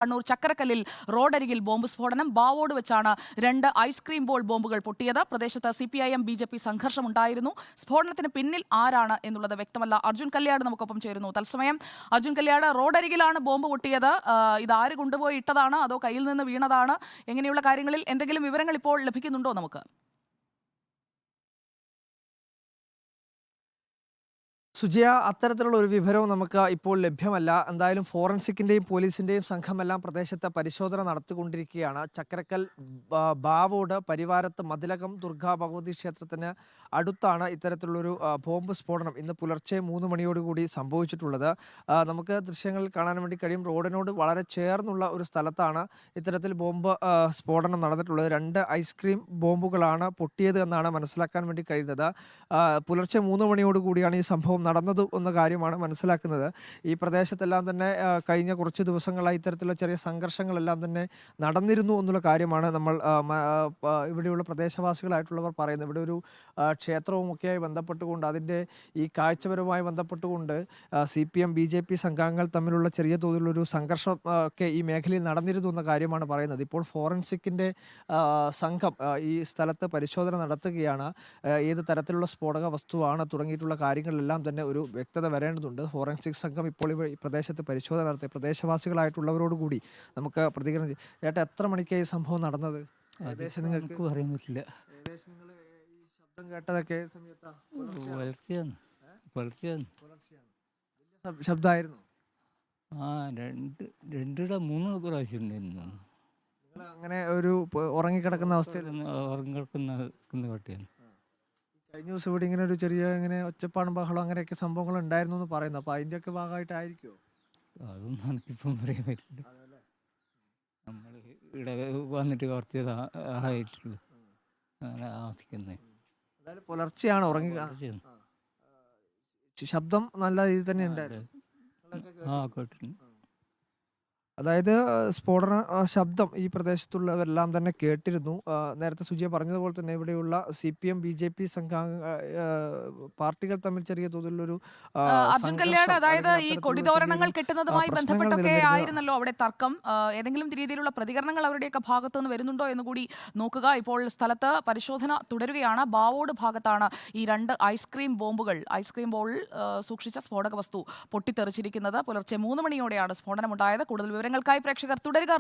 കണ്ണൂർ ചക്കരക്കല്ലിൽ റോഡരികിൽ ബോംബ് സ്ഫോടനം. ബാവോട് വെച്ചാണ് 2 ഐസ്ക്രീം ബോൾ ബോംബുകൾ പൊട്ടിയത്. പ്രദേശത്ത് CPIM BJP സംഘർഷമുണ്ടായിരുന്നു. സ്ഫോടനത്തിന് പിന്നിൽ ആരാണ് എന്നുള്ളത് വ്യക്തമല്ല. അർജുൻ കല്യാട് നമുക്കൊപ്പം ചേരുന്നു തത്സമയം. അർജുൻ കല്യാട്, റോഡരികിലാണ് ബോംബ് പൊട്ടിയത്. ഇതാര് കൊണ്ടുപോയി ഇട്ടതാണ് അതോ കയ്യിൽ നിന്ന് വീണതാണ്? എങ്ങനെയുള്ള കാര്യങ്ങളിൽ എന്തെങ്കിലും വിവരങ്ങൾ ഇപ്പോൾ ലഭിക്കുന്നുണ്ടോ നമുക്ക്? സുജയ, അത്തരത്തിലുള്ള ഒരു വിവരവും നമുക്ക് ഇപ്പോൾ ലഭ്യമല്ല. എന്തായാലും ഫോറൻസിക്കിന്റെയും പോലീസിന്റെയും സംഘമെല്ലാം പ്രദേശത്ത് പരിശോധന നടത്തിക്കൊണ്ടിരിക്കുകയാണ്. ചക്കരക്കൽ ബാവോട് പരിവാരത്ത് മതിലകം ദുർഗാ ഭഗവതി ക്ഷേത്രത്തിന് അടുത്താണ് ഇത്തരത്തിലുള്ളൊരു ബോംബ് സ്ഫോടനം ഇന്ന് പുലർച്ചെ 3 മണിയോടുകൂടി സംഭവിച്ചിട്ടുള്ളത്. നമുക്ക് ദൃശ്യങ്ങളിൽ കാണാൻ വേണ്ടി കഴിയും. റോഡിനോട് വളരെ ചേർന്നുള്ള ഒരു സ്ഥലത്താണ് ഇത്തരത്തിൽ ബോംബ് സ്ഫോടനം നടന്നിട്ടുള്ളത്. 2 ഐസ്ക്രീം ബോംബുകളാണ് പൊട്ടിയത് എന്നാണ് മനസ്സിലാക്കാൻ വേണ്ടി കഴിയുന്നത്. പുലർച്ചെ 3 മണിയോടുകൂടിയാണ് ഈ സംഭവം നടന്നത് എന്ന കാര്യമാണ് മനസ്സിലാക്കുന്നത്. ഈ പ്രദേശത്തെല്ലാം തന്നെ കഴിഞ്ഞ കുറച്ച് ദിവസങ്ങളായി ഇത്തരത്തിലുള്ള ചെറിയ സംഘർഷങ്ങളെല്ലാം തന്നെ നടന്നിരുന്നു എന്നുള്ള കാര്യമാണ് നമ്മൾ ഇവിടെയുള്ള പ്രദേശവാസികളായിട്ടുള്ളവർ പറയുന്നത്. ഇവിടെ ഒരു ക്ഷേത്രവുമൊക്കെയായി ബന്ധപ്പെട്ടുകൊണ്ട് അതിൻ്റെ ഈ കാഴ്ചപരവുമായി ബന്ധപ്പെട്ടുകൊണ്ട് CPM BJP സംഘങ്ങൾ തമ്മിലുള്ള ചെറിയ തോതിലുള്ളൊരു സംഘർഷം ഒക്കെ ഈ മേഖലയിൽ നടന്നിരുന്നു എന്ന കാര്യമാണ് പറയുന്നത്. ഇപ്പോൾ ഫോറൻസിക്കിൻ്റെ സംഘം ഈ സ്ഥലത്ത് പരിശോധന നടത്തുകയാണ്. ഏത് തരത്തിലുള്ള സ്ഫോടക വസ്തുവാണ് തുടങ്ങിയിട്ടുള്ള കാര്യങ്ങളിലെല്ലാം തന്നെ ഒരു വ്യക്തത വരേണ്ടതുണ്ട്. ഫോറൻസിക് സംഘം ഇപ്പോൾ ഈ പ്രദേശത്ത് പരിശോധന നടത്തി പ്രദേശവാസികളായിട്ടുള്ളവരോട് കൂടി നമുക്ക് പ്രതികരണം ചെയ്യും. ചേട്ടാ, എത്ര മണിക്കാണ് ഈ സംഭവം നടന്നത്? ഏകദേശം നിങ്ങൾക്ക് പറയാൻ പറ്റില്ല. ഏകദേശം നിങ്ങൾ ഈ ശബ്ദം കേട്ടതൊക്കെ സമയത്താ? ശബ്ദമായിരുന്നു. രണ്ടിട 3 പ്രാവശ്യം ഉണ്ടായിരുന്നു. നിങ്ങൾ അങ്ങനെ ഒരു ഉറങ്ങിക്കിടക്കുന്ന അവസ്ഥയിൽ ഉറങ്ങിക്കിടക്കുന്ന പട്ടിയാണ്. കഴിഞ്ഞ ദിവസം ഇവിടെ ഇങ്ങനെ ഒരു ചെറിയ ഇങ്ങനെ ഒച്ചപ്പാടും ബഹളം അങ്ങനെയൊക്കെ സംഭവങ്ങൾ ഉണ്ടായിരുന്നു എന്ന് പറയുന്നു. അപ്പൊ അതിന്റെയൊക്കെ ഭാഗമായിട്ടായിരിക്കുമോ? അതൊന്നും എനിക്കിപ്പം പറയാൻ പറ്റില്ല. നമ്മൾ ഇവിടെ വന്നിട്ട് കുറച്ച് ആയിട്ടുള്ളൂ അങ്ങനെ ആസ്വദിക്കുന്നത്. അതായത് പുലർച്ചെയാണ് ഉറങ്ങി. ശബ്ദം നല്ല രീതിയിൽ തന്നെ ഉണ്ടായിരുന്നു. കേട്ടിട്ടുണ്ട്. അതായത് സ്ഫോടന ശബ്ദം ഈ പ്രദേശത്തുള്ളവരെല്ലാം തന്നെ കേട്ടിരുന്നു. നേരത്തെ സുജിയ പറഞ്ഞതുപോലെ തന്നെ ഇവിടെയുള്ള CPM BJP പാർട്ടികൾ തമ്മിൽ ചെറിയ തോതിലുള്ളൊരു അർജുൻ കല്യാട്, അതായത് ഈ കൊടിതോരണങ്ങൾ കെട്ടുന്നതുമായി ബന്ധപ്പെട്ടൊക്കെ ആയിരുന്നല്ലോ അവിടെ തർക്കം. ഏതെങ്കിലും രീതിയിലുള്ള പ്രതികരണങ്ങൾ അവരുടെയൊക്കെ ഭാഗത്തു നിന്ന് വരുന്നുണ്ടോ എന്ന് കൂടി നോക്കുക. ഇപ്പോൾ സ്ഥലത്ത് പരിശോധന തുടരുകയാണ്. ബാവോട് ഭാഗത്താണ് ഈ 2 ഐസ്ക്രീം ബോൾ സൂക്ഷിച്ച സ്ഫോടക വസ്തു പൊട്ടിത്തെറിച്ചിരിക്കുന്നത്. പുലർച്ചെ 3 മണിയോടെയാണ് സ്ഫോടനമുണ്ടായത്. കൂടുതൽ വിവരങ്ങൾക്കായി പ്രേക്ഷകർ തുടരുക.